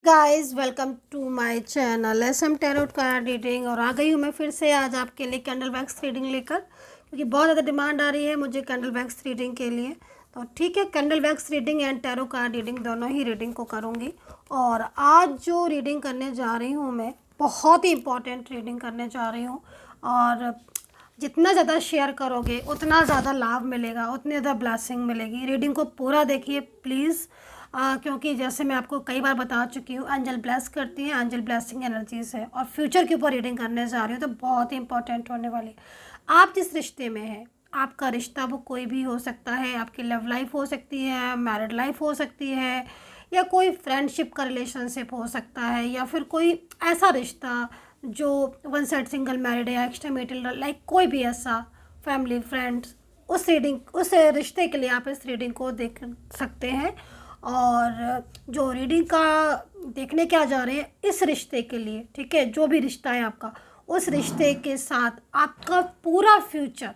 Guys welcome to my channel SM tarot card reading. और आ गई हूँ मैं फिर से आज आपके लिए कैंडल वैक्स रीडिंग लेकर, क्योंकि बहुत ज़्यादा डिमांड आ रही है मुझे कैंडल वैक्स रीडिंग के लिए। तो ठीक है, candle wax reading and tarot card reading दोनों ही रीडिंग को करूँगी। और आज जो रीडिंग करने जा रही हूँ मैं, बहुत ही इंपॉर्टेंट रीडिंग करने जा रही हूँ। और जितना ज़्यादा शेयर करोगे उतना ज़्यादा लाभ मिलेगा, उतनी ज़्यादा ब्लेसिंग मिलेगी। रीडिंग को पूरा देखिए प्लीज़, क्योंकि जैसे मैं आपको कई बार बता चुकी हूँ, एंजल ब्लेस करती हैं, एंजल ब्लेसिंग एनर्जीज है। और फ्यूचर के ऊपर रीडिंग करने जा रही हूँ तो बहुत ही इंपॉर्टेंट होने वाली। आप जिस रिश्ते में हैं, आपका रिश्ता वो कोई भी हो सकता है, आपकी लव लाइफ हो सकती है, मैरिड लाइफ हो सकती है, या कोई फ्रेंडशिप का रिलेशनशिप हो सकता है, या फिर कोई ऐसा रिश्ता जो वन साइड सिंगल मैरिड है या एक्स्ट्रा मैरिटल, लाइक कोई भी ऐसा फैमिली फ्रेंड्स, उस रिश्ते के लिए आप इस रीडिंग को देख सकते हैं। और जो रीडिंग का देखने क्या जा रहे हैं इस रिश्ते के लिए, ठीक है, जो भी रिश्ता है आपका, उस रिश्ते के साथ आपका पूरा फ्यूचर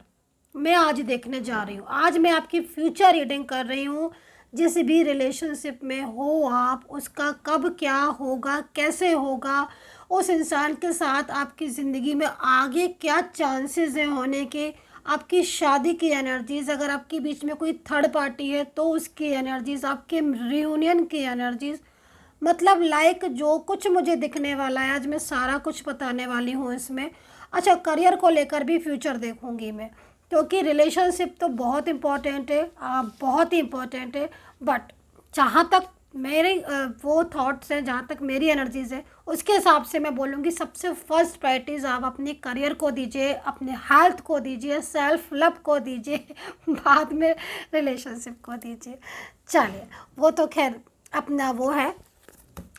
मैं आज देखने जा रही हूँ। आज मैं आपकी फ्यूचर रीडिंग कर रही हूँ। जिस भी रिलेशनशिप में हो आप, उसका कब क्या होगा, कैसे होगा, उस इंसान के साथ आपकी ज़िंदगी में आगे क्या चांसेस हैं होने के, आपकी शादी की एनर्जीज़, अगर आपके बीच में कोई थर्ड पार्टी है तो उसकी एनर्जीज़, आपके रियूनियन की एनर्जीज़, मतलब लाइक जो कुछ मुझे दिखने वाला है आज मैं सारा कुछ बताने वाली हूँ इसमें। अच्छा, करियर को लेकर भी फ्यूचर देखूंगी मैं, क्योंकि रिलेशनशिप तो बहुत इम्पॉर्टेंट है, बहुत ही इम्पॉर्टेंट है। बट जहाँ तक मेरे वो थॉट्स हैं, जहाँ तक मेरी एनर्जीज़ है, उसके हिसाब से मैं बोलूँगी सबसे फर्स्ट प्रायोरिटीज़ आप अपने करियर को दीजिए, अपने हेल्थ को दीजिए, सेल्फ लव को दीजिए बाद में रिलेशनशिप को दीजिए। चलिए, वो तो खैर अपना वो है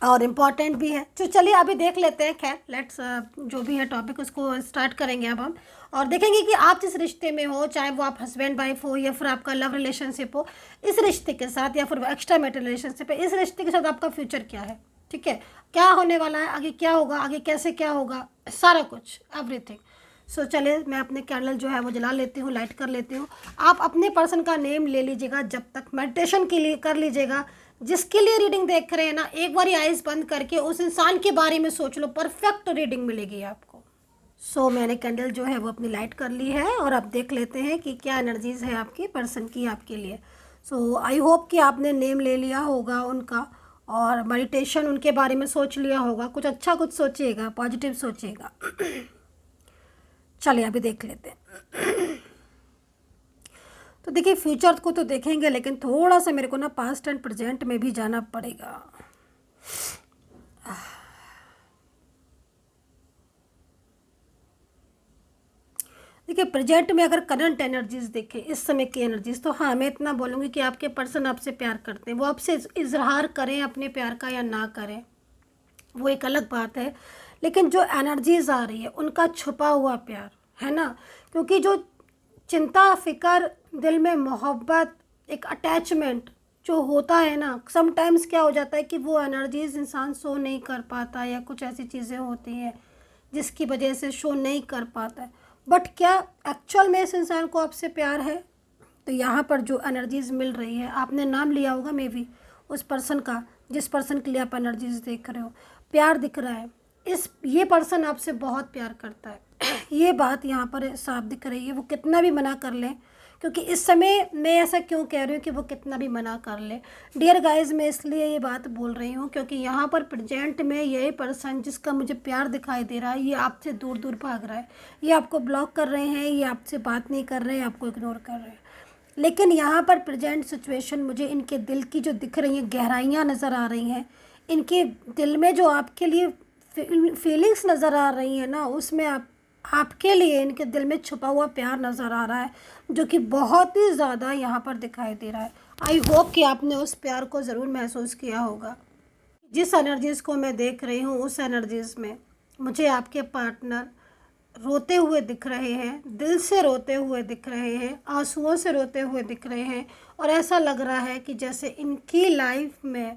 और इम्पॉर्टेंट भी है। तो चलिए अभी देख लेते हैं। खैर लेट्स जो भी है टॉपिक उसको स्टार्ट करेंगे अब हम, और देखेंगे कि आप जिस रिश्ते में हो, चाहे वो आप हस्बैंड वाइफ हो या फिर आपका लव रिलेशनशिप हो, इस रिश्ते के साथ, या फिर एक्स्ट्रा मैरिटल रिलेशनशिप है, इस रिश्ते के साथ आपका फ्यूचर क्या है, ठीक है, क्या होने वाला है, आगे क्या होगा, आगे कैसे क्या होगा, सारा कुछ एवरीथिंग। सो चलिए मैं अपने कैंडल जो है वो जला लेती हूँ, लाइट कर लेती हूँ। आप अपने पर्सन का नेम ले लीजिएगा, जब तक मेडिटेशन के लिए कर लीजिएगा। जिसके लिए रीडिंग देख रहे हैं ना, एक बार आइज बंद करके उस इंसान के बारे में सोच लो, परफेक्ट रीडिंग मिलेगी आपको। सो मैंने कैंडल जो है वो अपनी लाइट कर ली है, और अब देख लेते हैं कि क्या एनर्जीज है आपके पर्सन की आपके लिए। सो आई होप कि आपने नेम ले लिया होगा उनका, और मेडिटेशन उनके बारे में सोच लिया होगा, कुछ अच्छा कुछ सोचिएगा, पॉजिटिव सोचिएगा। चलिए अभी देख लेते हैं। तो देखिए फ्यूचर को तो देखेंगे, लेकिन थोड़ा सा मेरे को ना पास्ट एंड प्रेजेंट में भी जाना पड़ेगा। देखिए प्रेजेंट में अगर करंट एनर्जीज देखें, इस समय की एनर्जीज, तो हाँ मैं इतना बोलूँगी कि आपके पर्सन आपसे प्यार करते हैं। वो आपसे इजहार करें अपने प्यार का या ना करें, वो एक अलग बात है। लेकिन जो एनर्जीज आ रही है उनका छुपा हुआ प्यार है ना, क्योंकि जो चिंता फिक्र, दिल में मोहब्बत, एक अटैचमेंट जो होता है ना, समटाइम्स क्या हो जाता है कि वो एनर्जीज इंसान शो नहीं कर पाता, या कुछ ऐसी चीज़ें होती हैं जिसकी वजह से शो नहीं कर पाता है। बट क्या एक्चुअल में इस इंसान को आपसे प्यार है? तो यहाँ पर जो एनर्जीज मिल रही है, आपने नाम लिया होगा मे बी उस पर्सन का, जिस पर्सन के लिए आप एनर्जीज देख रहे हो, प्यार दिख रहा है। ये पर्सन आपसे बहुत प्यार करता है ये बात यहाँ पर साफ दिख रही है। वो कितना भी मना कर ले, क्योंकि इस समय मैं ऐसा क्यों कह रही हूँ कि वो कितना भी मना कर ले डियर गाइज, मैं इसलिए ये बात बोल रही हूँ क्योंकि यहाँ पर प्रेजेंट में यही पर्सन जिसका मुझे प्यार दिखाई दे रहा है, ये आपसे दूर दूर भाग रहा है, ये आपको ब्लॉक कर रहे हैं, ये आपसे बात नहीं कर रहे हैं, आपको इग्नोर कर रहे हैं। लेकिन यहाँ पर प्रेजेंट सिचुएशन मुझे इनके दिल की जो दिख रही हैं गहराइयाँ नज़र आ रही हैं, इनके दिल में जो आपके लिए फीलिंग्स नज़र आ रही हैं ना, उसमें आपके लिए इनके दिल में छुपा हुआ प्यार नज़र आ रहा है, जो कि बहुत ही ज़्यादा यहाँ पर दिखाई दे रहा है। आई होप कि आपने उस प्यार को ज़रूर महसूस किया होगा। जिस एनर्जीज़ को मैं देख रही हूँ, उस एनर्जीज़ में मुझे आपके पार्टनर रोते हुए दिख रहे हैं, दिल से रोते हुए दिख रहे हैं, आंसुओं से रोते हुए दिख रहे हैं, और ऐसा लग रहा है कि जैसे इनकी लाइफ में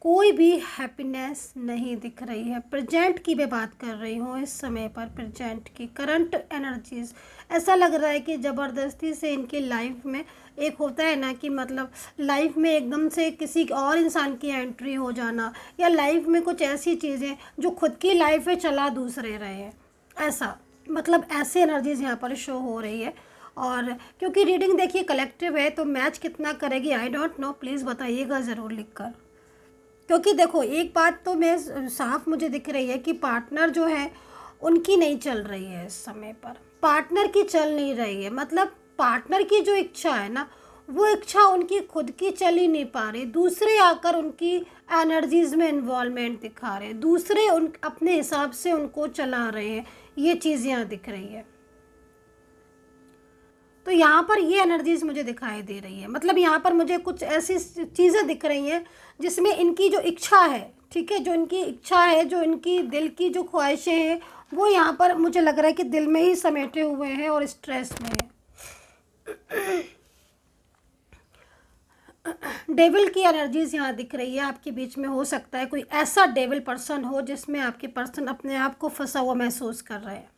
कोई भी हैप्पीनेस नहीं दिख रही है। प्रेजेंट की मैं बात कर रही हूँ, इस समय पर प्रेजेंट की करंट एनर्जीज, ऐसा लग रहा है कि ज़बरदस्ती से इनकी लाइफ में, एक होता है ना कि मतलब लाइफ में एकदम से किसी और इंसान की एंट्री हो जाना, या लाइफ में कुछ ऐसी चीज़ें जो खुद की लाइफ में चला दूसरे रहे हैं, ऐसा मतलब ऐसी एनर्जीज यहाँ पर शो हो रही है। और क्योंकि रीडिंग देखिए कलेक्टिव है, तो मैच कितना करेगी आई डोंट नो, प्लीज़ बताइएगा ज़रूर लिखकर। क्योंकि देखो एक बात तो मैं साफ मुझे दिख रही है कि पार्टनर जो है उनकी नहीं चल रही है इस समय पर, पार्टनर की चल नहीं रही है। मतलब पार्टनर की जो इच्छा है ना, वो इच्छा उनकी खुद की चल ही नहीं पा रही, दूसरे आकर उनकी एनर्जीज में इन्वॉल्वमेंट दिखा रहे हैं, दूसरे उन अपने हिसाब से उनको चला रहे हैं, ये चीज़ यहाँ दिख रही है। तो यहाँ पर ये एनर्जीज मुझे दिखाई दे रही है। मतलब यहाँ पर मुझे कुछ ऐसी चीज़ें दिख रही हैं जिसमें इनकी जो इच्छा है, ठीक है, जो इनकी इच्छा है, जो इनकी दिल की जो ख्वाहिशें हैं, वो यहाँ पर मुझे लग रहा है कि दिल में ही समेटे हुए हैं और स्ट्रेस में है। डेविल की एनर्जीज यहाँ दिख रही है आपके बीच में। हो सकता है कोई ऐसा डेविल पर्सन हो जिसमें आपके पर्सन अपने आप को फंसा हुआ महसूस कर रहे हैं,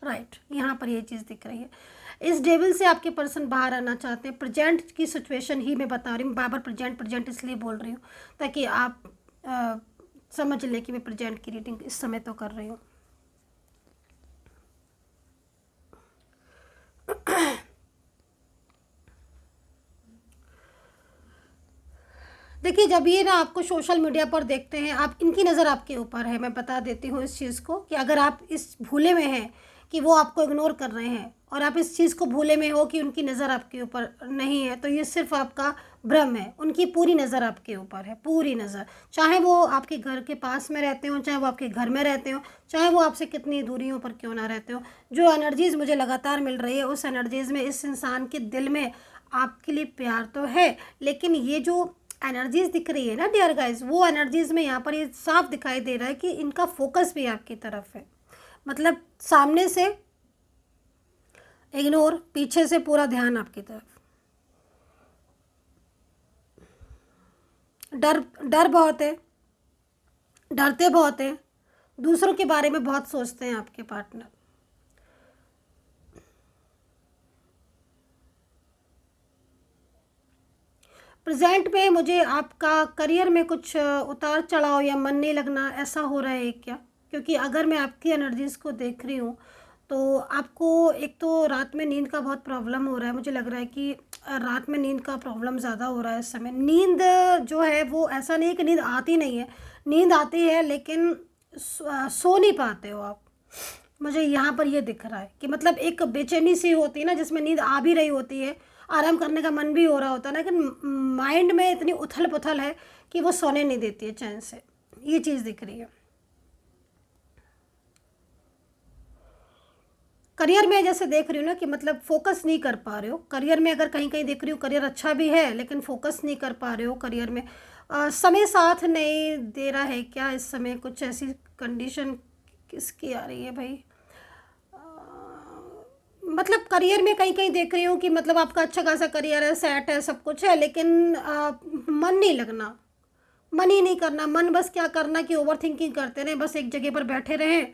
राइट, यहाँ पर ये चीज़ दिख रही है। इस डेविल से आपके पर्सन बाहर आना चाहते हैं। प्रेजेंट की सिचुएशन ही मैं बता रही हूँ, बार बार प्रेजेंट प्रेजेंट इसलिए बोल रही हूँ ताकि आप समझ लें कि मैं प्रेजेंट की रीडिंग इस समय तो कर रही हूँ। देखिए जब ये ना आपको सोशल मीडिया पर देखते हैं, आप इनकी नज़र आपके ऊपर है। मैं बता देती हूँ इस चीज़ को कि अगर आप इस भूले में हैं कि वो आपको इग्नोर कर रहे हैं, और आप इस चीज़ को भूले में हो कि उनकी नज़र आपके ऊपर नहीं है, तो ये सिर्फ आपका भ्रम है। उनकी पूरी नज़र आपके ऊपर है, पूरी नज़र, चाहे वो आपके घर के पास में रहते हो, चाहे वो आपके घर में रहते हो, चाहे वो आपसे कितनी दूरियों पर क्यों ना रहते हो। जो एनर्जीज़ मुझे लगातार मिल रही है, उस एनर्जीज़ में इस इंसान के दिल में आपके लिए प्यार तो है, लेकिन ये जो एनर्जीज दिख रही है ना डियर गाइस, वो एनर्जीज में यहाँ पर ये साफ दिखाई दे रहा है कि इनका फोकस भी आपकी तरफ है। मतलब सामने से इग्नोर, पीछे से पूरा ध्यान आपकी तरफ। डर बहुत है, डरते बहुत है, दूसरों के बारे में बहुत सोचते हैं आपके पार्टनर। प्रेजेंट में मुझे आपका करियर में कुछ उतार चढ़ाव या मन नहीं लगना, ऐसा हो रहा है क्या? क्योंकि अगर मैं आपकी एनर्जीज़ को देख रही हूँ तो आपको एक तो रात में नींद का बहुत प्रॉब्लम हो रहा है। मुझे लग रहा है कि रात में नींद का प्रॉब्लम ज़्यादा हो रहा है इस समय। नींद जो है वो ऐसा नहीं है कि नींद आती नहीं है, नींद आती है, लेकिन सो नहीं पाते हो आप। मुझे यहाँ पर ये दिख रहा है कि मतलब एक बेचैनी सी होती है ना, जिसमें नींद आ भी रही होती है, आराम करने का मन भी हो रहा होता है ना, लेकिन माइंड में इतनी उथल पुथल है कि वो सोने नहीं देती है चैन से। ये चीज़ दिख रही है। करियर में जैसे देख रही हूँ ना कि मतलब फोकस नहीं कर पा रहे हो करियर में। अगर कहीं कहीं देख रही हूँ करियर अच्छा भी है, लेकिन फोकस नहीं कर पा रहे हो करियर में। समय साथ नहीं दे रहा है क्या इस समय? कुछ ऐसी कंडीशन किसकी आ रही है भाई? मतलब करियर में कहीं कहीं देख रही हूँ कि मतलब आपका अच्छा खासा करियर है, सेट है, सब कुछ है, लेकिन मन नहीं लगना, मन ही नहीं करना। मन बस क्या करना कि ओवर थिंकिंग करते रहें, बस एक जगह पर बैठे रहें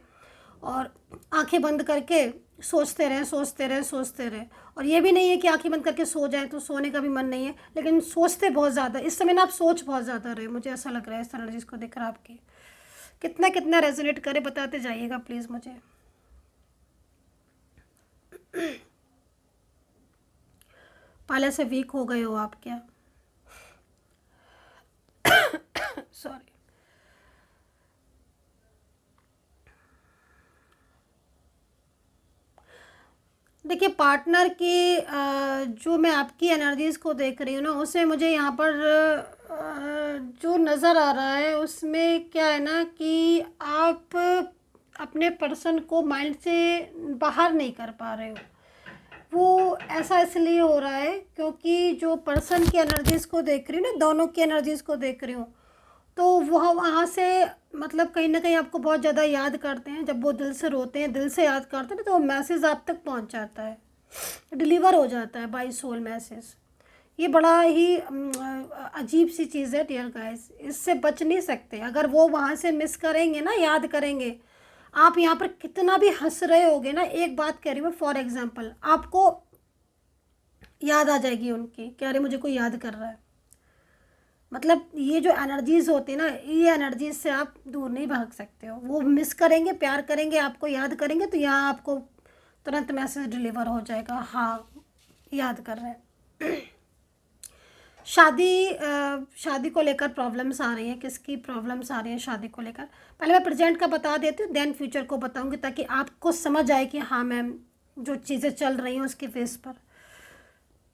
और आंखें बंद करके सोचते रहें, सोचते रहें, सोचते रहें। और ये भी नहीं है कि आंखें बंद करके सो जाएं, तो सोने का भी मन नहीं है, लेकिन सोचते बहुत ज़्यादा इस समय ना, आप सोच बहुत ज़्यादा रहे। मुझे ऐसा लग रहा है इस तरह जिसको देख रहा आपकी कितना कितना रेजोनेट करे, बताते जाइएगा प्लीज़ मुझे। पहले से वीक हो गए हो आप क्या? सॉरी। देखिए पार्टनर की जो मैं आपकी एनर्जीज़ को देख रही हूँ ना, उसमें मुझे यहाँ पर जो नज़र आ रहा है उसमें क्या है ना कि आप अपने पर्सन को माइंड से बाहर नहीं कर पा रहे हो। वो ऐसा इसलिए हो रहा है क्योंकि जो पर्सन की एनर्जीज़ को देख रही हूँ ना, दोनों की एनर्जीज़ को देख रही हूँ, तो वह वहाँ से मतलब कहीं ना कहीं आपको बहुत ज़्यादा याद करते हैं। जब वो दिल से रोते हैं, दिल से याद करते हैं, तो वो मैसेज आप तक पहुँच जाता है, डिलीवर हो जाता है बाय सोल मैसेज। ये बड़ा ही अजीब सी चीज़ है डियर गाइस, इससे बच नहीं सकते। अगर वो वहाँ से मिस करेंगे ना, याद करेंगे, आप यहाँ पर कितना भी हंस रहे होगे ना, एक बात कह रही हूँ फॉर एग्जांपल, आपको याद आ जाएगी उनकी कि अरे मुझे कोई याद कर रहा है। मतलब ये जो एनर्जीज़ होती है ना, ये एनर्जीज से आप दूर नहीं भाग सकते हो। वो मिस करेंगे, प्यार करेंगे, आपको याद करेंगे, तो यहाँ आपको तुरंत मैसेज डिलीवर हो जाएगा, हाँ याद कर रहे हैं। शादी को लेकर प्रॉब्लम्स आ रही हैं। किसकी प्रॉब्लम्स आ रही हैं शादी को लेकर? पहले मैं प्रेजेंट का बता देती हूँ, देन फ्यूचर को बताऊँगी, ताकि आपको समझ आए कि हाँ मैम जो चीज़ें चल रही हैं उसके फेस पर।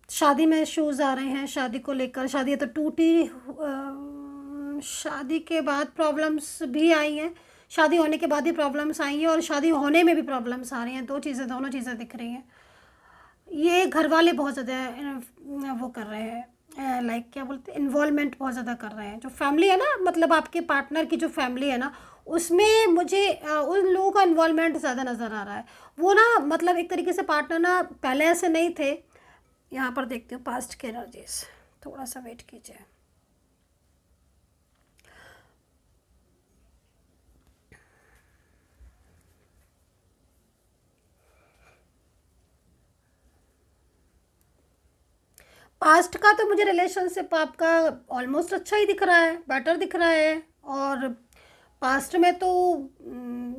शादी में इश्यूज़ आ रहे हैं शादी को लेकर। शादी तो टूटी, शादी के बाद प्रॉब्लम्स भी आई हैं, शादी होने के बाद भी प्रॉब्लम्स आई हैं, और शादी होने में भी प्रॉब्लम्स आ रही हैं। दोनों चीज़ें दिख रही हैं। ये घर वाले बहुत ज़्यादा वो कर रहे हैं, लाइक क्या बोलते हैं, इन्वॉल्वमेंट बहुत ज़्यादा कर रहे हैं। जो फैमिली है ना, मतलब आपके पार्टनर की जो फैमिली है ना, उसमें मुझे उन लोगों का इन्वॉल्वमेंट ज़्यादा नज़र आ रहा है। वो ना मतलब एक तरीके से पार्टनर ना पहले ऐसे नहीं थे। यहाँ पर देखते हो पास्ट के एनर्जीज, थोड़ा सा वेट कीजिए। पास्ट का तो मुझे रिलेशनशिप आपका ऑलमोस्ट अच्छा ही दिख रहा है, बेटर दिख रहा है। और पास्ट में तो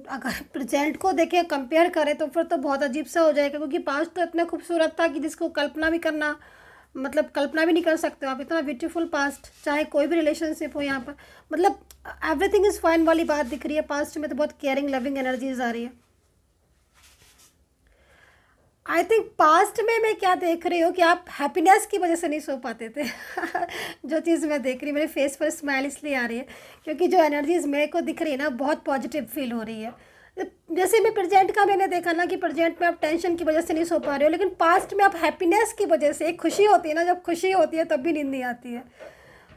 अगर प्रेजेंट को देखें, कंपेयर करें, तो फिर तो बहुत अजीब सा हो जाएगा, क्योंकि पास्ट तो इतना खूबसूरत था कि जिसको कल्पना भी करना, मतलब कल्पना भी नहीं कर सकते हो आप। इतना ब्यूटीफुल पास्ट, चाहे कोई भी रिलेशनशिप हो यहाँ पर, मतलब एवरीथिंग इज़ फाइन वाली बात दिख रही है। पास्ट में तो बहुत केयरिंग लविंग एनर्जीज आ रही है। आई थिंक पास्ट में मैं क्या देख रही हूँ कि आप हैप्पीनेस की वजह से नहीं सो पाते थे। जो चीज़ मैं देख रही हूँ, मेरे फेस पर स्माइल इसलिए आ रही है क्योंकि जो एनर्जीज मेरे को दिख रही है ना, बहुत पॉजिटिव फील हो रही है। जैसे मैं प्रेजेंट का मैंने देखा ना कि प्रेजेंट में आप टेंशन की वजह से नहीं सो पा रहे हो, लेकिन पास्ट में आप हैप्पीनेस की वजह से, एक खुशी होती है ना, जब खुशी होती है तब भी नींद नहीं आती है।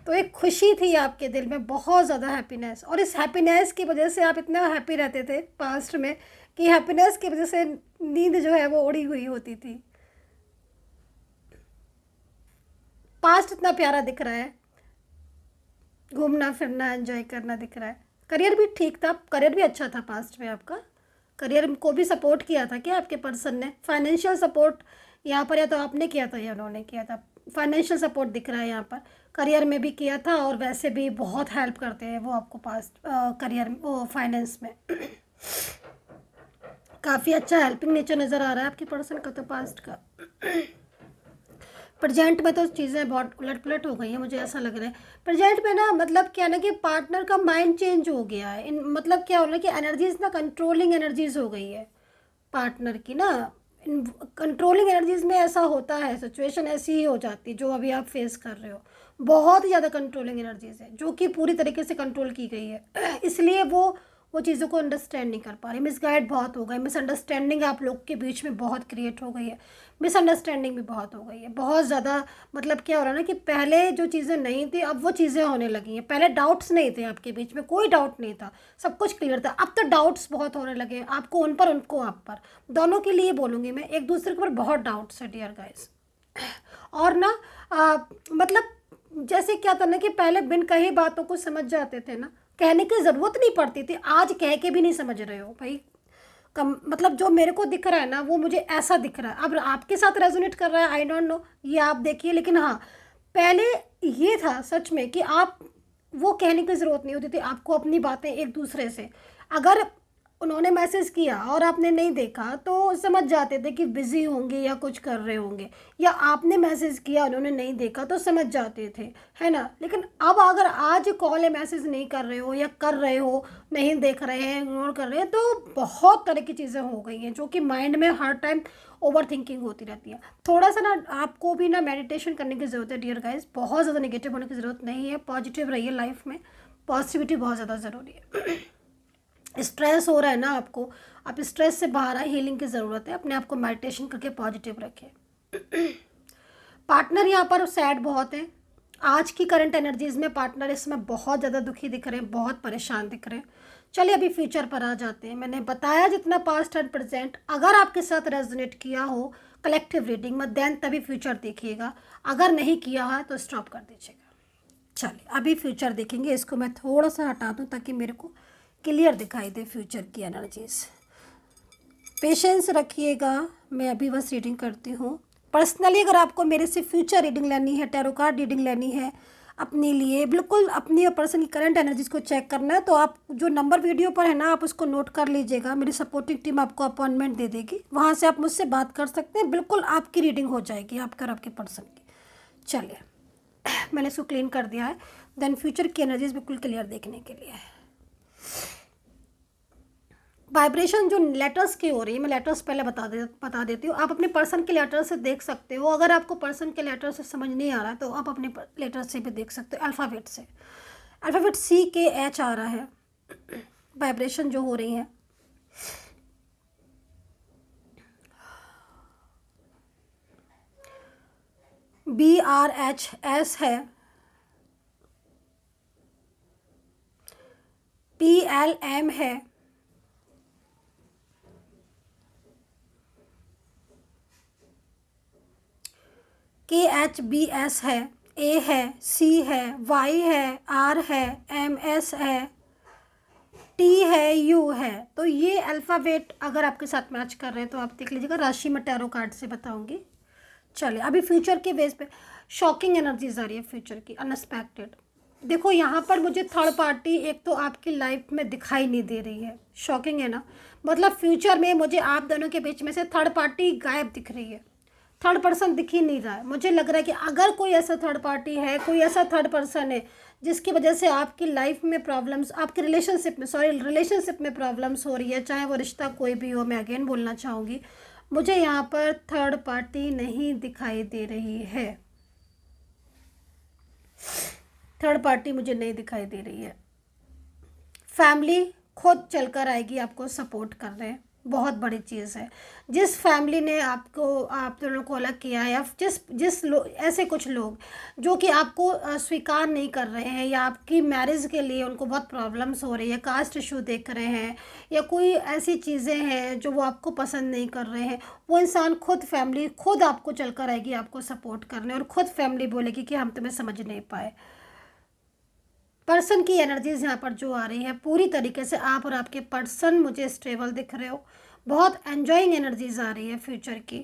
तो एक खुशी थी आपके दिल में, बहुत ज़्यादा हैप्पीनेस, और इस हैप्पीनेस की वजह से आप इतना हैप्पी रहते थे पास्ट में कि हैप्पीनेस की वजह से नींद जो है वो उड़ी हुई होती थी। पास्ट इतना प्यारा दिख रहा है, घूमना फिरना एंजॉय करना दिख रहा है। करियर भी ठीक था, करियर भी अच्छा था पास्ट में आपका। करियर को भी सपोर्ट किया था क्या आपके पर्सन ने? फाइनेंशियल सपोर्ट यहाँ पर या तो आपने किया था या उन्होंने किया था। फाइनेंशियल सपोर्ट दिख रहा है यहाँ पर, करियर में भी किया था, और वैसे भी बहुत हेल्प करते हैं वो आपको पास्ट करियर वो फाइनेंस में। काफ़ी अच्छा हेल्पिंग नेचर नज़र आ रहा है आपके पर्सन का तो पास्ट का। प्रेजेंट में तो चीज़ें बहुत उलट पुलट हो गई हैं, मुझे ऐसा लग रहा है। प्रेजेंट में ना मतलब क्या ना कि पार्टनर का माइंड चेंज हो गया है। इन मतलब क्या हो रहा है कि एनर्जीज ना कंट्रोलिंग एनर्जीज हो गई है पार्टनर की ना। कंट्रोलिंग एनर्जीज में ऐसा होता है, सिचुएशन ऐसी ही हो जाती है जो अभी आप फेस कर रहे हो। बहुत ही ज़्यादा कंट्रोलिंग एनर्जीज है जो कि पूरी तरीके से कंट्रोल की गई है। इसलिए वो चीज़ों को अंडरस्टैंड नहीं कर पा रही। मिसगाइड बहुत हो गए, मिसअंडरस्टैंडिंग आप लोग के बीच में बहुत क्रिएट हो गई है। मिसअंडरस्टैंडिंग भी बहुत हो गई है, बहुत ज़्यादा। मतलब क्या हो रहा है ना कि पहले जो चीज़ें नहीं थी अब वो चीज़ें होने लगी हैं। पहले डाउट्स नहीं थे आपके बीच में, कोई डाउट नहीं था, सब कुछ क्लियर था। अब तो डाउट्स बहुत होने लगे हैं, आपको उन पर, उनको आप पर, दोनों के लिए बोलूँगी मैं। एक दूसरे के ऊपर बहुत डाउट्स है डियर गाइस। और ना मतलब जैसे क्या था ना कि पहले बिन कही बातों को समझ जाते थे ना, कहने की ज़रूरत नहीं पड़ती थी। आज कह के भी नहीं समझ रहे हो भाई। कम मतलब जो मेरे को दिख रहा है ना वो मुझे ऐसा दिख रहा है। अब आपके साथ रेजोनेट कर रहा है, आई डोंट नो, ये आप देखिए। लेकिन हाँ, पहले ये था सच में कि आप वो कहने की ज़रूरत नहीं होती थी आपको अपनी बातें एक दूसरे से। अगर उन्होंने मैसेज किया और आपने नहीं देखा तो समझ जाते थे कि बिज़ी होंगे या कुछ कर रहे होंगे, या आपने मैसेज किया उन्होंने नहीं देखा तो समझ जाते थे, है ना। लेकिन अब अगर आज कॉल या मैसेज नहीं कर रहे हो या कर रहे हो, नहीं देख रहे हैं, इग्नोर कर रहे हैं, तो बहुत तरह की चीज़ें हो गई हैं जो कि माइंड में हर टाइम ओवर थिंकिंग होती रहती है। थोड़ा सा ना आपको भी ना मेडिटेशन करने की ज़रूरत है डियर गाइस। बहुत ज़्यादा नेगेटिव होने की ज़रूरत नहीं है, पॉजिटिव रहिए लाइफ में। पॉजिटिविटी बहुत ज़्यादा ज़रूरी है। स्ट्रेस हो रहा है ना आपको, आप स्ट्रेस से बाहर आए, हीलिंग की ज़रूरत है। अपने आप को मेडिटेशन करके पॉजिटिव रखें। पार्टनर यहाँ पर सैड बहुत है। आज की करंट एनर्जीज में पार्टनर इसमें बहुत ज़्यादा दुखी दिख रहे हैं, बहुत परेशान दिख रहे हैं। चलिए अभी फ्यूचर पर आ जाते हैं। मैंने बताया जितना पास्ट एंड प्रेजेंट अगर आपके साथ रेजोनेट किया हो कलेक्टिव रीडिंग में देन तभी फ्यूचर देखिएगा, अगर नहीं किया है तो स्टॉप कर दीजिएगा। चलिए अभी फ्यूचर देखेंगे। इसको मैं थोड़ा सा हटा दूँ ताकि मेरे को क्लियर दिखाई दे फ्यूचर की एनर्जीज। पेशेंस रखिएगा, मैं अभी बस रीडिंग करती हूँ। पर्सनली अगर आपको मेरे से फ्यूचर रीडिंग लेनी है, टैरो कार्ड रीडिंग लेनी है अपने लिए, बिल्कुल अपनी और पर्सन की करंट एनर्जीज को चेक करना है, तो आप जो नंबर वीडियो पर है ना आप उसको नोट कर लीजिएगा। मेरी सपोर्टिंग टीम आपको अपॉइंटमेंट दे देगी, वहाँ से आप मुझसे बात कर सकते हैं। बिल्कुल आपकी रीडिंग हो जाएगी आपके और आपके पर्सन की। चलिए मैंने इसको क्लीन कर दिया है। देन फ्यूचर की एनर्जीज बिल्कुल क्लियर देखने के लिए वाइब्रेशन जो लेटर्स की हो रही है, मैं लेटर्स पहले बता देती हूँ। आप अपने पर्सन के लेटर से देख सकते हो। अगर आपको पर्सन के लेटर से समझ नहीं आ रहा है तो आप अपने लेटर से भी देख सकते हो। अल्फ़ाबेट से, अल्फ़ाबेट CKH आ रहा है वाइब्रेशन जो हो रही है। BRHS है, PLM है, KHBS है, A है, C है, Y है, R है, MS है, T है, U है। तो ये अल्फ़ाबेट अगर आपके साथ मैच कर रहे हैं तो आप देख लीजिएगा। राशि मैं टैरो कार्ड से बताऊंगी। चलिए अभी फ्यूचर के बेस पे शॉकिंग एनर्जीज आ रही है फ्यूचर की, अनएक्सपेक्टेड। देखो यहाँ पर मुझे थर्ड पार्टी एक तो आपकी लाइफ में दिखाई नहीं दे रही है। शॉकिंग है ना, मतलब फ्यूचर में मुझे आप दोनों के बीच में से थर्ड पार्टी गायब दिख रही है। थर्ड पर्सन दिख ही नहीं रहा है। मुझे लग रहा है कि अगर कोई ऐसा थर्ड पार्टी है, कोई ऐसा थर्ड पर्सन है जिसकी वजह से आपकी लाइफ में प्रॉब्लम्स, आपके रिलेशनशिप में प्रॉब्लम्स हो रही है, चाहे वो रिश्ता कोई भी हो। मैं अगेन बोलना चाहूँगी, मुझे यहाँ पर थर्ड पार्टी नहीं दिखाई दे रही है। थर्ड पार्टी मुझे नहीं दिखाई दे रही है। फैमिली खुद चलकर आएगी आपको सपोर्ट कर रहे हैं, बहुत बड़ी चीज़ है। जिस फैमिली ने आपको, आप दोनों को अलग किया है, या ऐसे कुछ लोग जो कि आपको स्वीकार नहीं कर रहे हैं, या आपकी मैरिज के लिए उनको बहुत प्रॉब्लम्स हो रही है, कास्ट इशू देख रहे हैं, या कोई ऐसी चीज़ें हैं जो वो आपको पसंद नहीं कर रहे हैं, वो इंसान खुद, फैमिली खुद आपको चलकर आएगी आपको सपोर्ट करने, और खुद फैमिली बोलेगी कि हम तुम्हें समझ नहीं पाए। पर्सन की एनर्जीज यहाँ पर जो आ रही है पूरी तरीके से आप और आपके पर्सन मुझे स्टेबल दिख रहे हो। बहुत एंजॉइंग एनर्जीज आ रही है फ्यूचर की।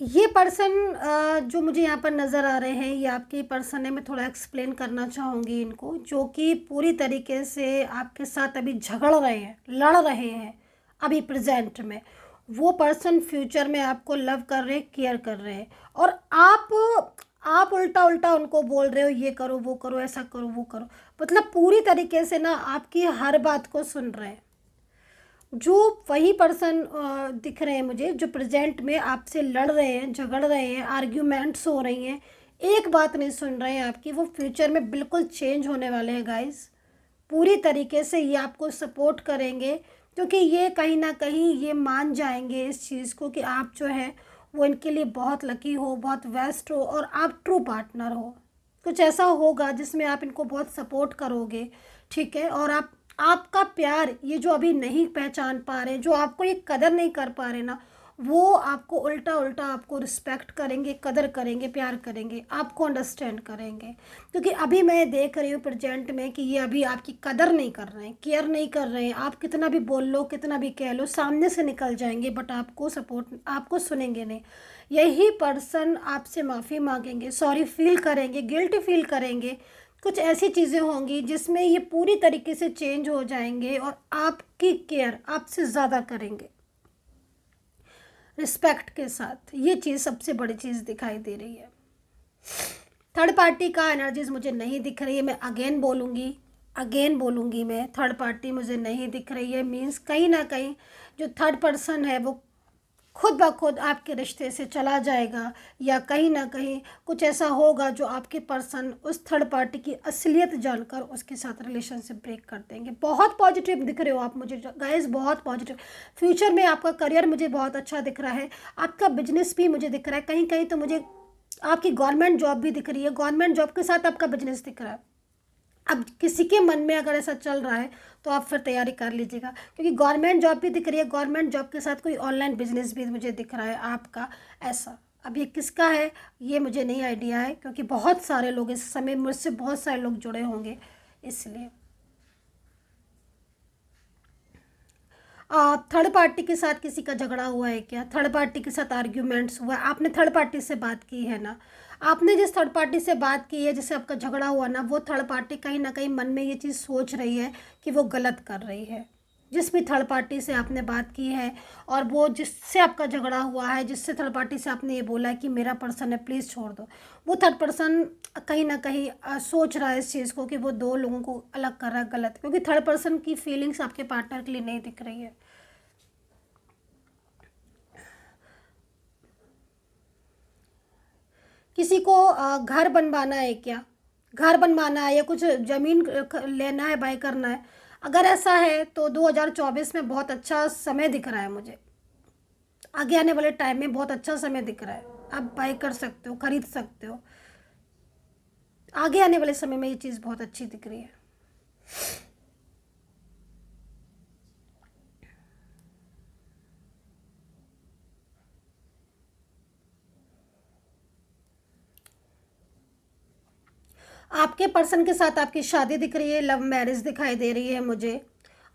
ये पर्सन जो मुझे यहाँ पर नज़र आ रहे हैं ये आपके पर्सन है। मैं थोड़ा एक्सप्लेन करना चाहूँगी इनको, जो कि पूरी तरीके से आपके साथ अभी झगड़ रहे हैं, लड़ रहे हैं अभी प्रेजेंट में। वो पर्सन फ्यूचर में आपको लव कर रहे हैं, केयर कर रहे हैं, और आप उल्टा उल्टा उनको बोल रहे हो ये करो वो करो, ऐसा करो वो करो। मतलब पूरी तरीके से ना आपकी हर बात को सुन रहे हैं। जो वही पर्सन दिख रहे हैं मुझे जो प्रेजेंट में आपसे लड़ रहे हैं, झगड़ रहे हैं, आर्ग्यूमेंट्स हो रही हैं, एक बात नहीं सुन रहे हैं आपकी। वो फ्यूचर में बिल्कुल चेंज होने वाले हैं गाइस। पूरी तरीके से ये आपको सपोर्ट करेंगे, क्योंकि ये कहीं ना कहीं ये मान जाएंगे इस चीज़ को कि आप जो है वो इनके लिए बहुत लकी हो, बहुत बेस्ट हो, और आप ट्रू पार्टनर हो। कुछ ऐसा होगा जिसमें आप इनको बहुत सपोर्ट करोगे, ठीक है। और आपका प्यार, ये जो अभी नहीं पहचान पा रहे, जो आपको ये कदर नहीं कर पा रहे ना, वो आपको उल्टा उल्टा आपको रिस्पेक्ट करेंगे, कदर करेंगे, प्यार करेंगे, आपको अंडरस्टैंड करेंगे। क्योंकि अभी मैं देख रही हूँ प्रेजेंट में कि ये अभी आपकी कदर नहीं कर रहे हैं, केयर नहीं कर रहे हैं। आप कितना भी बोल लो, कितना भी कह लो, सामने से निकल जाएंगे, बट आपको सुनेंगे नहीं। यही पर्सन आपसे माफ़ी मांगेंगे, सॉरी फील करेंगे, गिल्ट फील करेंगे। कुछ ऐसी चीज़ें होंगी जिसमें ये पूरी तरीके से चेंज हो जाएंगे और आपकी केयर आपसे ज़्यादा करेंगे, रिस्पेक्ट के साथ। ये चीज़ सबसे बड़ी चीज़ दिखाई दे रही है। थर्ड पार्टी का एनर्जीज मुझे नहीं दिख रही है। मैं अगेन बोलूँगी मैं, थर्ड पार्टी मुझे नहीं दिख रही है। मीन्स कहीं ना कहीं जो थर्ड पर्सन है वो खुद ब खुद आपके रिश्ते से चला जाएगा, या कहीं ना कहीं कुछ ऐसा होगा जो आपके पर्सन उस थर्ड पार्टी की असलियत जानकर उसके साथ रिलेशनशिप ब्रेक कर देंगे। बहुत पॉजिटिव दिख रहे हो आप मुझे गाइस, बहुत पॉजिटिव। फ्यूचर में आपका करियर मुझे बहुत अच्छा दिख रहा है, आपका बिजनेस भी मुझे दिख रहा है। कहीं कहीं तो मुझे आपकी गवर्नमेंट जॉब भी दिख रही है, गवर्नमेंट जॉब के साथ आपका बिजनेस दिख रहा है। अब किसी के मन में अगर ऐसा चल रहा है तो आप फिर तैयारी कर लीजिएगा, क्योंकि गवर्नमेंट जॉब भी दिख रही है, गवर्नमेंट जॉब के साथ कोई ऑनलाइन बिजनेस भी मुझे दिख रहा है आपका ऐसा। अब ये किसका है ये मुझे नहीं आइडिया है, क्योंकि बहुत सारे लोग इस समय मुझसे बहुत सारे लोग जुड़े होंगे इसलिए। थर्ड पार्टी के साथ किसी का झगड़ा हुआ है क्या? थर्ड पार्टी के साथ आर्ग्यूमेंट्स हुआ है? आपने थर्ड पार्टी से बात की है ना? आपने जिस थर्ड पार्टी से बात की है, जिससे आपका झगड़ा हुआ ना, वो थर्ड पार्टी कहीं ना कहीं मन में ये चीज़ सोच रही है कि वो गलत कर रही है। जिस भी थर्ड पार्टी से आपने बात की है और वो जिससे आपका झगड़ा हुआ है, जिससे थर्ड पार्टी से आपने ये बोला है कि मेरा पर्सन है प्लीज़ छोड़ दो, वो थर्ड पर्सन कहीं ना कहीं सोच रहा है इस चीज़ को कि वो दो लोगों को अलग कर रहा है गलत, क्योंकि थर्ड पर्सन की फीलिंग्स आपके पार्टनर के लिए नहीं दिख रही है। किसी को घर बनवाना है क्या? घर बनवाना है या कुछ ज़मीन लेना है, बाय करना है? अगर ऐसा है तो 2024 में बहुत अच्छा समय दिख रहा है मुझे। आगे आने वाले टाइम में बहुत अच्छा समय दिख रहा है, आप बाय कर सकते हो, खरीद सकते हो। आगे आने वाले समय में ये चीज़ बहुत अच्छी दिख रही है। आपके पर्सन के साथ आपकी शादी दिख रही है, लव मैरिज दिखाई दे रही है मुझे।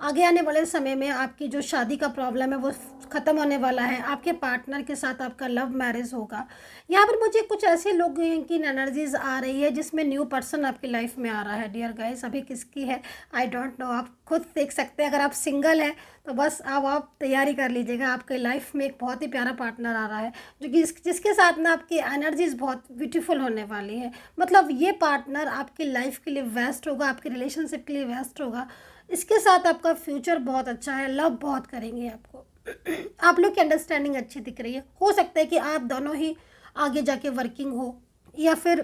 आगे आने वाले समय में आपकी जो शादी का प्रॉब्लम है वो ख़त्म होने वाला है, आपके पार्टनर के साथ आपका लव मैरिज होगा। यहाँ पर मुझे कुछ ऐसे लोग की एनर्जीज आ रही है जिसमें न्यू पर्सन आपकी लाइफ में आ रहा है। डियर गाइस, अभी किसकी है आई डोंट नो, आप खुद देख सकते हैं। अगर आप सिंगल हैं तो बस अब आप तैयारी कर लीजिएगा, आपके लाइफ में एक बहुत ही प्यारा पार्टनर आ रहा है जो कि जिसके साथ ना आपकी एनर्जीज बहुत ब्यूटीफुल होने वाली है। मतलब ये पार्टनर आपकी लाइफ के लिए बेस्ट होगा, आपके रिलेशनशिप के लिए बेस्ट होगा। इसके साथ आपका फ्यूचर बहुत अच्छा है, लव बहुत करेंगे आपको। आप लोग की अंडरस्टैंडिंग अच्छी दिख रही है। हो सकता है कि आप दोनों ही आगे जाके वर्किंग हो, या फिर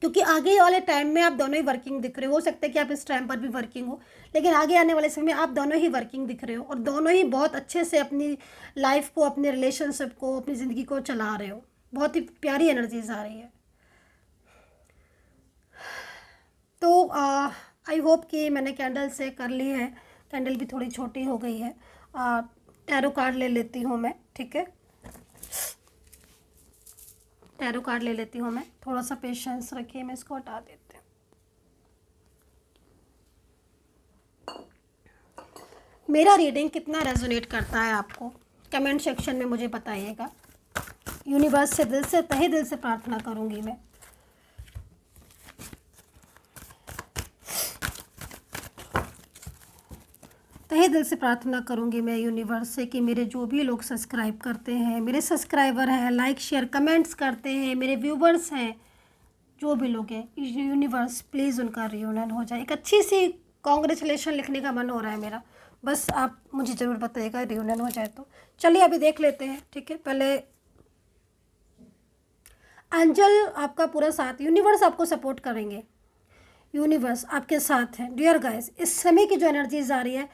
क्योंकि आगे वाले टाइम में आप दोनों ही वर्किंग दिख रहे हो सकता है कि आप इस टाइम पर भी वर्किंग हो, लेकिन आगे आने वाले समय में आप दोनों ही वर्किंग दिख रहे हो और दोनों ही बहुत अच्छे से अपनी लाइफ को, अपने रिलेशनशिप को, अपनी ज़िंदगी को चला रहे हो। बहुत ही प्यारी एनर्जीज आ रही है। तो आई होप कि मैंने कैंडल से कर ली है। कैंडल भी थोड़ी छोटी हो गई है। टैरो कार्ड ले लेती हूँ मैं, ठीक है, टैरो कार्ड ले लेती हूँ मैं। थोड़ा सा पेशेंस रखिए, मैं इसको हटा देती हूँ। मेरा रीडिंग कितना रेजोनेट करता है आपको कमेंट सेक्शन में मुझे बताइएगा। यूनिवर्स से दिल से, तहे दिल से प्रार्थना करूँगी मैं। तहे दिल से प्रार्थना करूंगी मैं यूनिवर्स से कि मेरे जो भी लोग सब्सक्राइब करते हैं, मेरे सब्सक्राइबर हैं, लाइक शेयर कमेंट्स करते हैं, मेरे व्यूवर्स हैं, जो भी लोग हैं, यूनिवर्स प्लीज़ उनका रियूनियन हो जाए। एक अच्छी सी कॉन्ग्रेचुलेशन लिखने का मन हो रहा है मेरा, बस आप मुझे ज़रूर बताइएगा रियूनियन हो जाए तो। चलिए अभी देख लेते हैं, ठीक है। पहले एंजल आपका पूरा साथ, यूनिवर्स आपको सपोर्ट करेंगे, यूनिवर्स आपके साथ हैं। डियर गाइस, इस समय की जो एनर्जीज आ रही है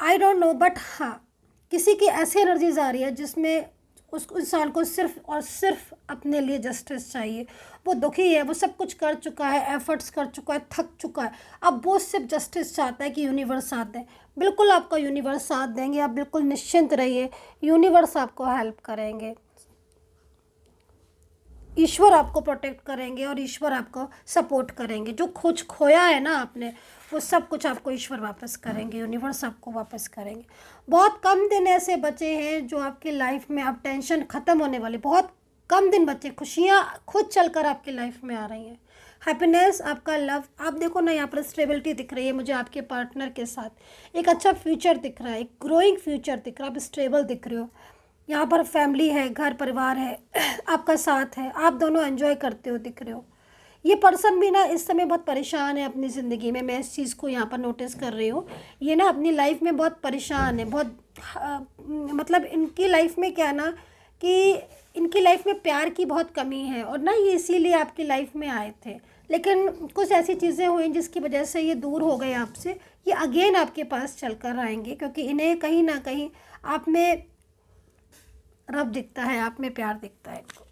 आई डोंट नो, बट हाँ किसी की ऐसी एनर्जीज आ रही है जिसमें उस इंसान को सिर्फ और सिर्फ अपने लिए जस्टिस चाहिए। वो दुखी है, वो सब कुछ कर चुका है, एफर्ट्स कर चुका है, थक चुका है, अब वो सिर्फ जस्टिस चाहता है कि यूनिवर्स साथ दें। बिल्कुल आपका यूनिवर्स साथ देंगे, आप बिल्कुल निश्चिंत रहिए, यूनिवर्स आपको हेल्प करेंगे, ईश्वर आपको प्रोटेक्ट करेंगे और ईश्वर आपको सपोर्ट करेंगे। जो कुछ खोया है ना आपने, वो सब कुछ आपको ईश्वर वापस करेंगे, यूनिवर्स आपको वापस करेंगे। बहुत कम दिन ऐसे बचे हैं जो आपकी लाइफ में, अब टेंशन ख़त्म होने वाली, बहुत कम दिन बचे, खुशियाँ खुद चलकर आपकी लाइफ में आ रही हैं, हैप्पीनेस, आपका लव। आप देखो ना यहाँ पर स्टेबिलिटी दिख रही है मुझे आपके पार्टनर के साथ, एक अच्छा फ्यूचर दिख रहा है, एक ग्रोइंग फ्यूचर दिख रहा है, आप स्टेबल दिख रहे हो। यहाँ पर फैमिली है, घर परिवार है, आपका साथ है, आप दोनों एंजॉय करते हो दिख रहे हो। ये पर्सन भी ना इस समय बहुत परेशान है अपनी ज़िंदगी में, मैं इस चीज़ को यहाँ पर नोटिस कर रही हूँ। ये ना अपनी लाइफ में बहुत परेशान है, बहुत मतलब इनकी लाइफ में क्या ना कि इनकी लाइफ में प्यार की बहुत कमी है और ना ये इसीलिए आपकी लाइफ में आए थे, लेकिन कुछ ऐसी चीज़ें हुई जिसकी वजह से ये दूर हो गए आपसे। ये अगेन आपके पास चल कर आएंगे क्योंकि इन्हें कहीं ना कहीं आप में रब दिखता है, आप में प्यार दिखता है इनको।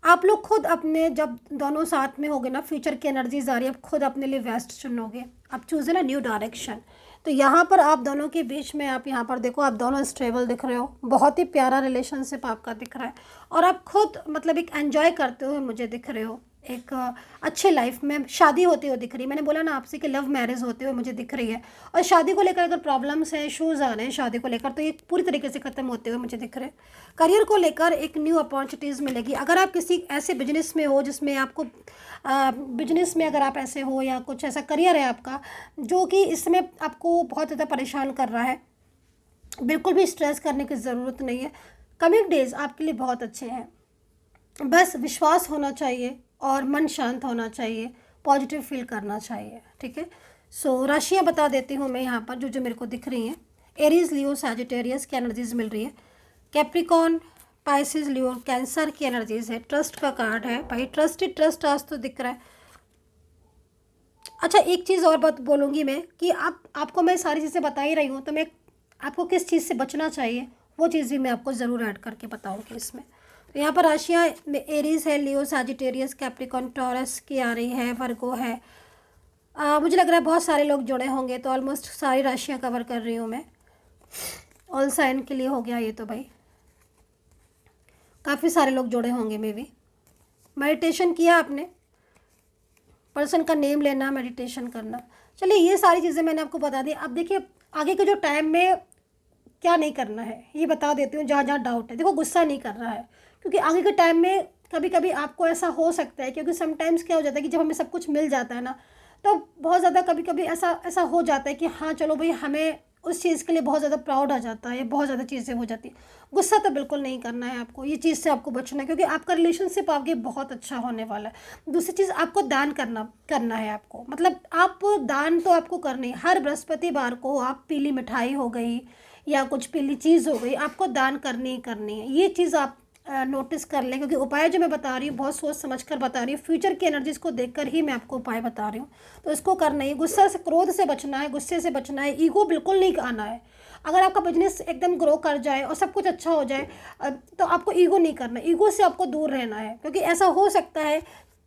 आप लोग खुद अपने, जब दोनों साथ में होगे ना, फ्यूचर की एनर्जीज आ रही है, आप खुद अपने लिए बेस्ट चुनोगे, आप चूज़ है ना न्यू डायरेक्शन। तो यहाँ पर आप दोनों के बीच में, आप यहाँ पर देखो, आप दोनों स्टेबल दिख रहे हो, बहुत ही प्यारा रिलेशनशिप आपका दिख रहा है, और आप खुद मतलब एक एंजॉय करते हुए मुझे दिख रहे हो, एक अच्छे लाइफ में शादी होती हुई दिख रही है। मैंने बोला ना आपसे कि लव मैरिज होते हुए मुझे दिख रही है, और शादी को लेकर अगर प्रॉब्लम्स हैं, इशूज़ आ रहे हैं शादी को लेकर, तो ये पूरी तरीके से ख़त्म होते हुए मुझे दिख रहे हैं। करियर को लेकर एक न्यू अपॉर्चुनिटीज़ मिलेगी। अगर आप किसी ऐसे बिजनेस में हो जिसमें आपको बिजनेस में अगर आप ऐसे हो, या कुछ ऐसा करियर है आपका जो कि इस समय आपको बहुत ज़्यादा परेशान कर रहा है, बिल्कुल भी स्ट्रेस करने की ज़रूरत नहीं है। कमिंग डेज आपके लिए बहुत अच्छे हैं, बस विश्वास होना चाहिए और मन शांत होना चाहिए, पॉजिटिव फील करना चाहिए, ठीक है। सो राशियाँ बता देती हूँ मैं यहाँ पर जो जो मेरे को दिख रही हैं। एरीज, लियो, सैजिटेरियस की एनर्जीज मिल रही है। कैप्रिकॉन, पाइसिस, लियो, कैंसर की एनर्जीज है। ट्रस्ट का कार्ड है भाई, ट्रस्ट आज तो दिख रहा है। अच्छा, एक चीज़ और बात बोलूँगी मैं कि आपको मैं सारी चीज़ें बता ही रही हूँ, तो मैं आपको किस चीज़ से बचना चाहिए वो चीज़ भी मैं आपको ज़रूर ऐड करके बताऊँगी इसमें। तो यहाँ पर राशियाँ एरीज है, लियो, सैजिटेरियस, कैप्रिकॉन, टॉरस की आ रही है, वर्गो है। मुझे लग रहा है बहुत सारे लोग जुड़े होंगे, तो ऑलमोस्ट सारी राशियाँ कवर कर रही हूँ मैं। ऑल साइन के लिए हो गया ये, तो भाई काफ़ी सारे लोग जुड़े होंगे मे बी। मेडिटेशन किया आपने, पर्सन का नेम लेना, मेडिटेशन करना। चलिए, ये सारी चीज़ें मैंने आपको बता दी। अब देखिए आगे के जो टाइम में क्या नहीं करना है ये बता देती हूँ। जहाँ जहाँ डाउट है, देखो गुस्सा नहीं करना है, क्योंकि आगे के टाइम में कभी कभी आपको ऐसा हो सकता है, क्योंकि समटाइम्स क्या हो जाता है कि जब हमें सब कुछ मिल जाता है ना, तो बहुत ज़्यादा कभी कभी ऐसा हो जाता है कि हाँ चलो भाई, हमें उस चीज़ के लिए बहुत ज़्यादा प्राउड आ जाता है, बहुत ज़्यादा चीज़ें हो जाती है। गुस्सा तो बिल्कुल नहीं करना है आपको, ये चीज़ से आपको बचना है, क्योंकि आपका रिलेशनशिप आगे बहुत अच्छा होने वाला है। दूसरी चीज़, आपको दान करना है आपको, मतलब आप दान तो आपको करनी है। हर बृहस्पतिवार को आप पीली मिठाई हो गई या कुछ पीली चीज़ हो गई, आपको दान करनी ही करनी है। ये चीज़ आप नोटिस कर लें, क्योंकि उपाय जो मैं बता रही हूँ बहुत सोच समझ कर बता रही हूँ, फ्यूचर की एनर्जीज़ को देखकर ही मैं आपको उपाय बता रही हूँ। तो इसको करना है। गुस्सा से, क्रोध से बचना है, गुस्से से बचना है, ईगो बिल्कुल नहीं आना है। अगर आपका बिजनेस एकदम ग्रो कर जाए और सब कुछ अच्छा हो जाए, तो आपको ईगो नहीं करना है, ईगो से आपको दूर रहना है, क्योंकि ऐसा हो सकता है,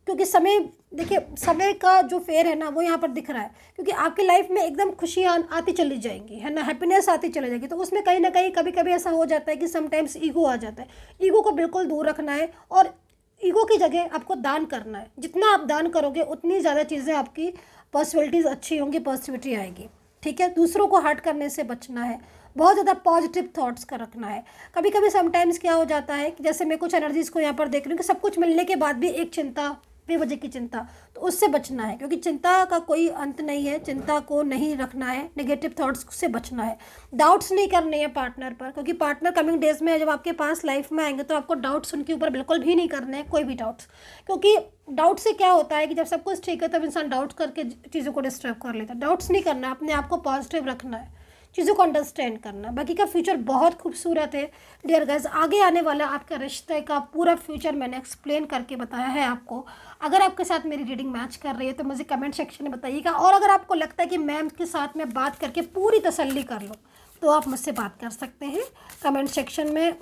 क्योंकि समय, देखिए समय का जो फेयर है ना वो यहाँ पर दिख रहा है, क्योंकि आपकी लाइफ में एकदम खुशियाँ आती चली जाएंगी, है ना, हैप्पीनेस आती चली जाएगी। तो उसमें कहीं ना कहीं कभी कभी ऐसा हो जाता है कि समटाइम्स ईगो आ जाता है। ईगो को बिल्कुल दूर रखना है, और ईगो की जगह आपको दान करना है। जितना आप दान करोगे उतनी ज़्यादा चीज़ें आपकी पॉसिबिलिटीज़ अच्छी होंगी, पॉजिटिविटी आएगी, ठीक है। दूसरों को हर्ट करने से बचना है, बहुत ज़्यादा पॉजिटिव थॉट्स का रखना है। कभी कभी समटाइम्स क्या हो जाता है कि जैसे मैं कुछ एनर्जीज़ को यहाँ पर देख रही हूँ कि सब कुछ मिलने के बाद भी एक चिंता, बेवजह की चिंता, तो उससे बचना है, क्योंकि चिंता का कोई अंत नहीं है। चिंता को नहीं रखना है, नेगेटिव थॉट्स से बचना है। डाउट्स नहीं करने हैं पार्टनर पर, क्योंकि पार्टनर कमिंग डेज में जब आपके पास लाइफ में आएंगे तो आपको डाउट्स उनके ऊपर बिल्कुल भी नहीं करने हैं, कोई भी डाउट्स। क्योंकि डाउट से क्या होता है कि जब सब कुछ ठीक है तब इंसान डाउट करके चीज़ों को डिस्टर्ब कर लेता है। डाउट्स नहीं करना है, अपने आप को पॉजिटिव रखना है, चीज़ों को अंडरस्टैंड करना। बाकी का फ्यूचर बहुत खूबसूरत है डियर गाइस। आगे आने वाला आपका रिश्ते का पूरा फ्यूचर मैंने एक्सप्लेन करके बताया है आपको। अगर आपके साथ मेरी रीडिंग मैच कर रही है तो मुझे कमेंट सेक्शन में बताइएगा, और अगर आपको लगता है कि मैम के साथ मैं बात करके पूरी तसल्ली कर लूँ तो आप मुझसे बात कर सकते हैं कमेंट सेक्शन में।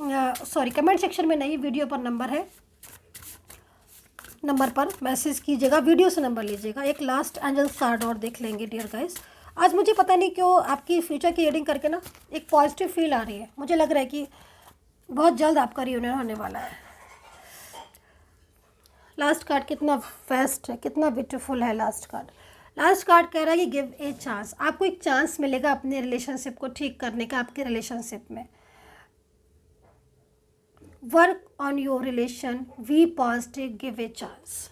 कमेंट सेक्शन में नहीं, वीडियो पर नंबर है, नंबर पर मैसेज कीजिएगा, वीडियो से नंबर लीजिएगा। एक लास्ट एंजल्स कार्ड और देख लेंगे डियर गाइस। आज मुझे पता नहीं क्यों आपकी फ्यूचर की रीडिंग करके ना एक पॉजिटिव फील आ रही है। मुझे लग रहा है कि बहुत जल्द आपका रियूनियन होने वाला है। लास्ट कार्ड कितना फेस्ट है, कितना ब्यूटीफुल है लास्ट कार्ड। लास्ट कार्ड कह रहा है कि गिव ए चांस, आपको एक चांस मिलेगा अपने रिलेशनशिप को ठीक करने का। आपके रिलेशनशिप में work on your relation, be positive, give a chance.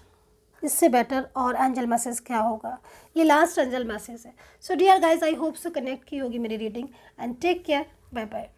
इससे बेटर और एंजल मैसेज क्या होगा। ये लास्ट एंजल मैसेज है। So dear guys, I hope so connect की होगी मेरी reading, and take care, bye bye.